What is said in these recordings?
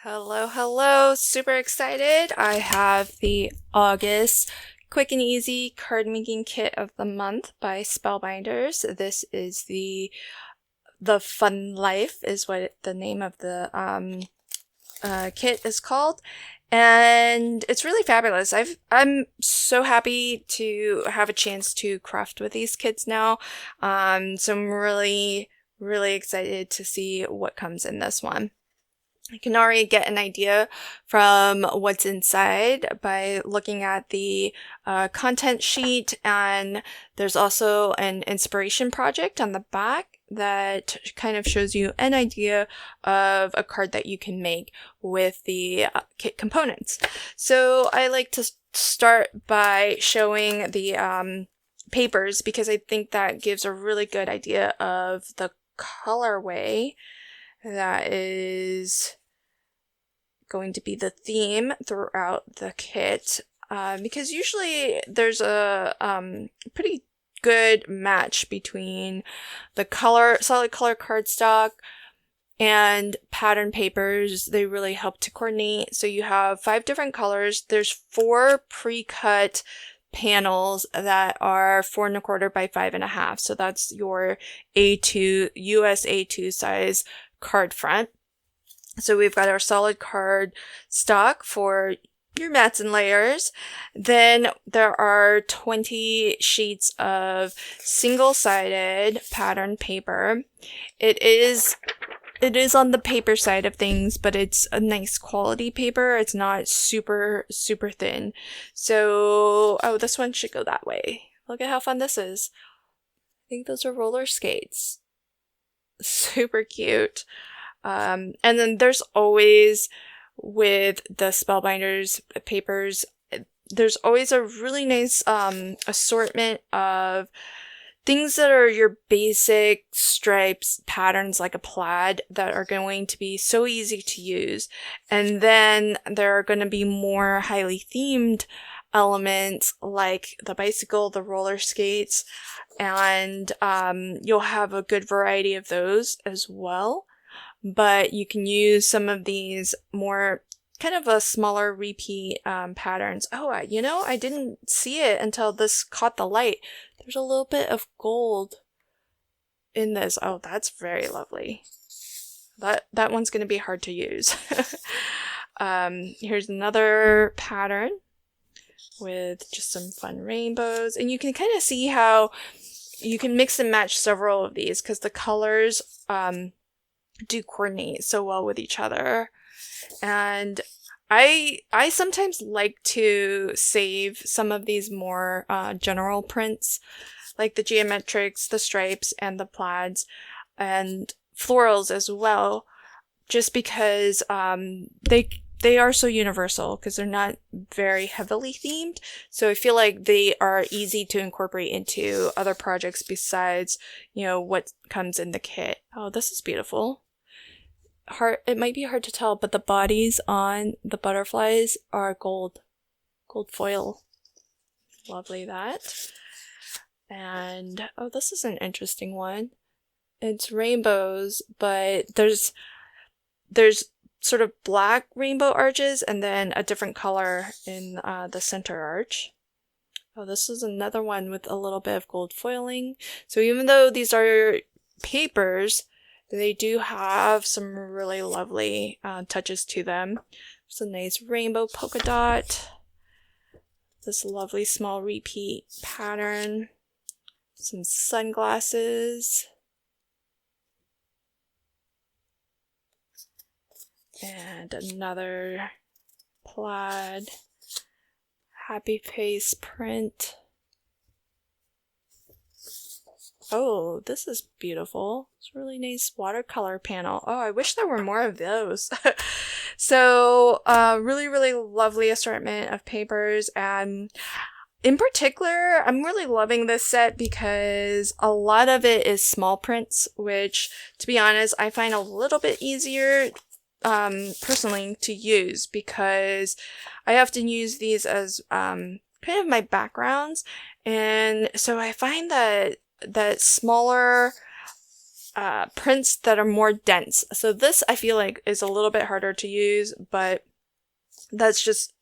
Hello, hello. Super excited. I have the August Quick and Easy Card Making Kit of the Month by Spellbinders. This is the Fun Life is what the name of the kit is called. And it's really fabulous. I'm so happy to have a chance to craft with these kits now. So I'm really excited to see what comes in this one. I can already get an idea from what's inside by looking at the content sheet, and there's also an inspiration project on the back that kind of shows you an idea of a card that you can make with the kit components. So I like to start by showing the papers because I think that gives a really good idea of the colorway that is going to be the theme throughout the kit, because usually there's a pretty good match between the solid color cardstock and pattern papers. They really help to coordinate. So you have 5 different colors. There's 4 pre-cut panels that are 4 1/4 by 5 1/2. So that's your A2, US A2 size card front. So we've got our solid card stock for your mats and layers. Then there are 20 sheets of single-sided pattern paper. It is on the paper side of things, but it's a nice quality paper. It's not super thin. So, this one should go that way. Look at how fun this is. I think those are roller skates. Super cute. And then there's always, with the Spellbinders papers, there's always a really nice assortment of things that are your basic stripes patterns like a plaid that are going to be so easy to use. And then there are going to be more highly themed elements like the bicycle, the roller skates, and you'll have a good variety of those as well. But you can use some of these more kind of a smaller repeat patterns. Oh, I didn't see it until this caught the light. There's a little bit of gold in this. Oh, that's very lovely. That one's going to be hard to use. Here's another pattern with just some fun rainbows. And you can kind of see how you can mix and match several of these because the colors do coordinate so well with each other. And I sometimes like to save some of these more general prints, like the geometrics, the stripes, and the plaids, and florals as well, just because they are so universal because they're not very heavily themed. So I feel like they are easy to incorporate into other projects besides, what comes in the kit. Oh, this is beautiful. It might be hard to tell, but the bodies on the butterflies are gold foil. Lovely that. And this is an interesting one. It's rainbows, but there's sort of black rainbow arches and then a different color in the center arch. This is another one with a little bit of gold foiling. So even though these are papers, they do have some really lovely touches to them. There's a nice rainbow polka dot. This lovely small repeat pattern. Some sunglasses. And another plaid happy face print. Oh, this is beautiful. It's a really nice watercolor panel. Oh, I wish there were more of those. So, really lovely assortment of papers. And in particular, I'm really loving this set because a lot of it is small prints, which, to be honest, I find a little bit easier personally to use because I often use these as kind of my backgrounds. And so I find that smaller prints that are more dense. So this I feel like is a little bit harder to use, but that's just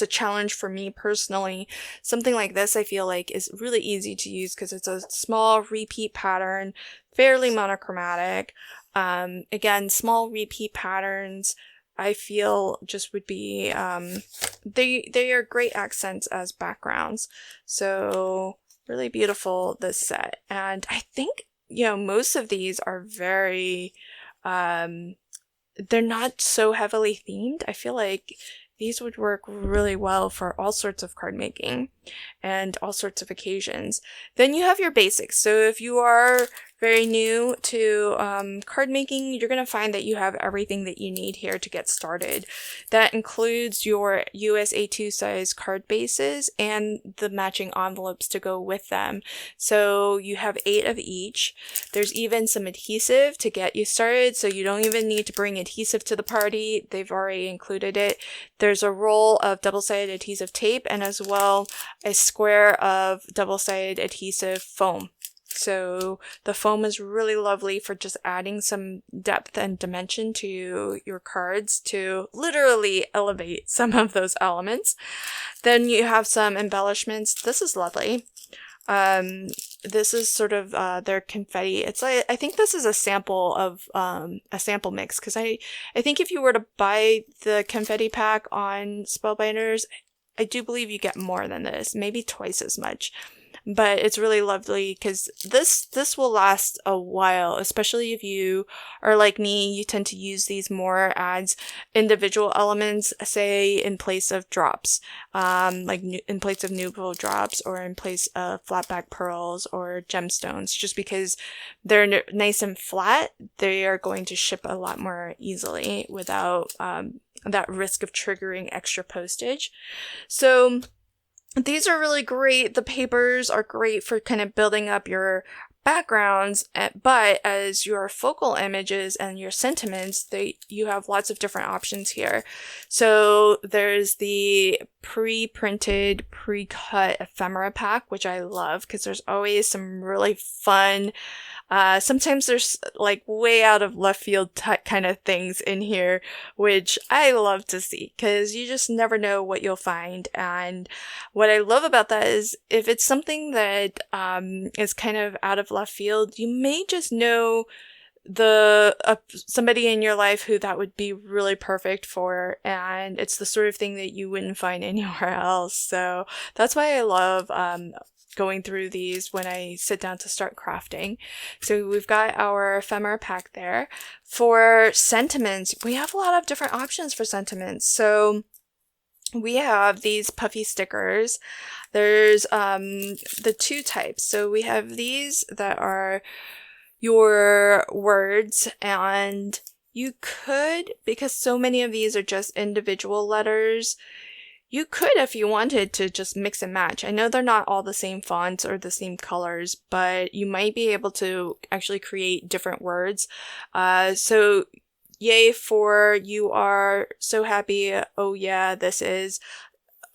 a challenge for me personally. Something like this I feel like is really easy to use because it's a small repeat pattern, fairly monochromatic. Again, small repeat patterns I feel just would be, they are great accents as backgrounds. So really beautiful, this set. And I think, most of these are very, they're not so heavily themed. I feel like these would work really well for all sorts of card making and all sorts of occasions. Then you have your basics. So if you are very new to card making, you're going to find that you have everything that you need here to get started. That includes your US A2 size card bases and the matching envelopes to go with them. So you have 8 of each. There's even some adhesive to get you started, so you don't even need to bring adhesive to the party. They've already included it. There's a roll of double-sided adhesive tape and as well a square of double-sided adhesive foam. So the foam is really lovely for just adding some depth and dimension to your cards to literally elevate some of those elements. Then you have some embellishments. This is lovely. This is sort of their confetti. It's like, I think this is a sample of a sample mix, because I think if you were to buy the confetti pack on Spellbinders, I do believe you get more than this, maybe twice as much. But it's really lovely because this will last a while, especially if you are like me. You tend to use these more as individual elements, say in place of drops, in place of neutral drops or in place of flat back pearls or gemstones. Just because they're nice and flat, they are going to ship a lot more easily without that risk of triggering extra postage. So these are really great. The papers are great for kind of building up your backgrounds, but as your focal images and your sentiments, you have lots of different options here. So there's the pre-printed, pre-cut ephemera pack, which I love because there's always some really fun, sometimes there's like way out of left field kind of things in here, which I love to see because you just never know what you'll find. And what I love about that is if it's something that is kind of out of left field, you may just know somebody in your life who that would be really perfect for, and it's the sort of thing that you wouldn't find anywhere else. So that's why I love going through these when I sit down to start crafting. So we've got our ephemera pack there. For sentiments, we have a lot of different options for sentiments. So we have these puffy stickers. There's the 2 types. So we have these that are your words, and you could, because so many of these are just individual letters, you could, if you wanted to, just mix and match. I know they're not all the same fonts or the same colors, but you might be able to actually create different words. So yay for you are so happy, oh yeah, this is.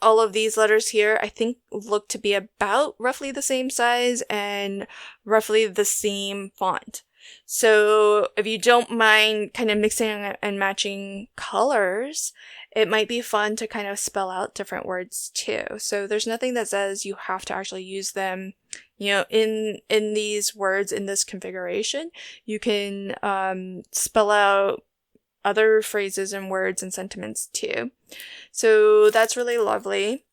All of these letters here, I think, look to be about roughly the same size and roughly the same font. So if you don't mind kind of mixing and matching colors, it might be fun to kind of spell out different words too. So there's nothing that says you have to actually use them, in these words in this configuration. You can spell out other phrases and words and sentiments too. So that's really lovely.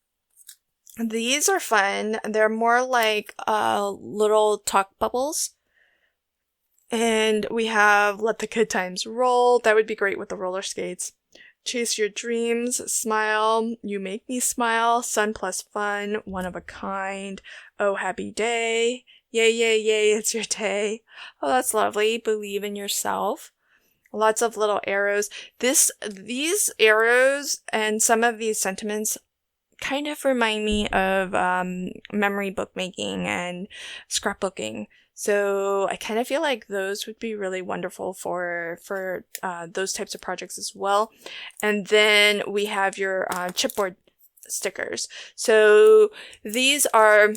These are fun. They're more like little talk bubbles. And we have Let the Good Times Roll. That would be great with the roller skates. Chase Your Dreams, Smile, You Make Me Smile, Sun Plus Fun, One of a Kind, Oh Happy Day, Yay, yay, yay, it's your day. Oh, that's lovely. Believe in Yourself. Lots of little arrows. These arrows and some of these sentiments kind of remind me of memory bookmaking and scrapbooking. So I kind of feel like those would be really wonderful for those types of projects as well. And then we have your chipboard stickers. So these are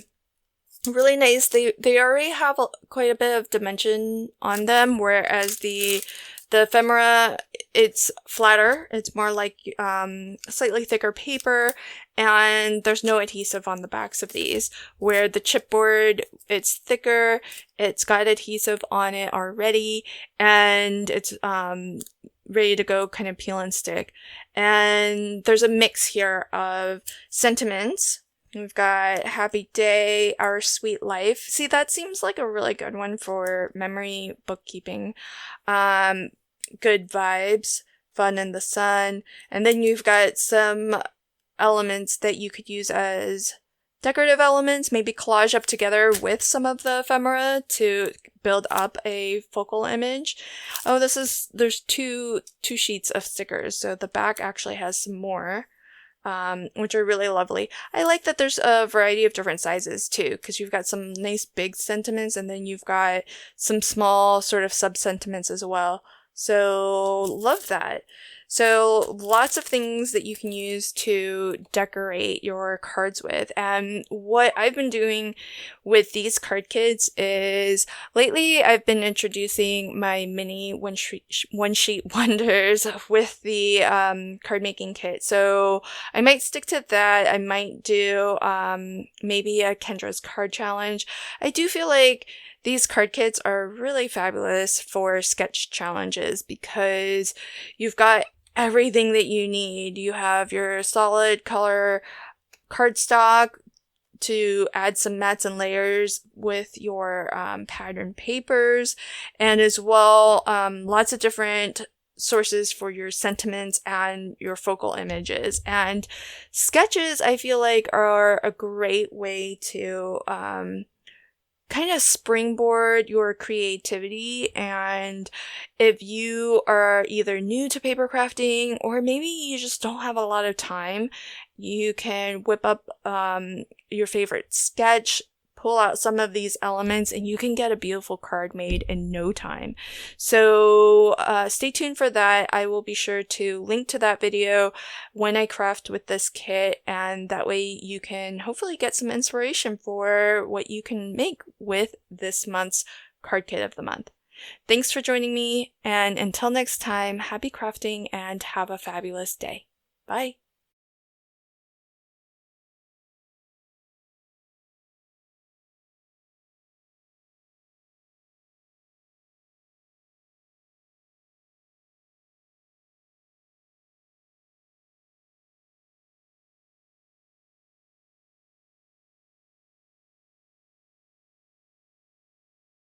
really nice. They already have quite a bit of dimension on them, whereas the ephemera, it's flatter. It's more like slightly thicker paper, and there's no adhesive on the backs of these. Where the chipboard, it's thicker, it's got adhesive on it already, and it's ready to go, kind of peel and stick. And there's a mix here of sentiments. We've got Happy Day, Our Sweet Life. See, that seems like a really good one for memory bookkeeping. Good Vibes, Fun in the Sun. And then you've got some elements that you could use as decorative elements, maybe collage up together with some of the ephemera to build up a focal image. Oh, there's two sheets of stickers, so the back actually has some more. Which are really lovely. I like that there's a variety of different sizes too, because you've got some nice big sentiments and then you've got some small sort of sub-sentiments as well. So love that. So lots of things that you can use to decorate your cards with. And what I've been doing with these card kits is lately I've been introducing my mini one sheet wonders with the card making kit. So I might stick to that. I might do maybe a Kendra's card challenge. I do feel like these card kits are really fabulous for sketch challenges because you've got everything that you need. You have your solid color cardstock to add some mats and layers with your pattern papers, and as well lots of different sources for your sentiments and your focal images. And sketches, I feel like, are a great way to kind of springboard your creativity. And if you are either new to paper crafting or maybe you just don't have a lot of time, you can whip up your favorite sketch, pull out some of these elements, and you can get a beautiful card made in no time. So stay tuned for that. I will be sure to link to that video when I craft with this kit, and that way you can hopefully get some inspiration for what you can make with this month's card kit of the month. Thanks for joining me, and until next time, happy crafting and have a fabulous day. Bye!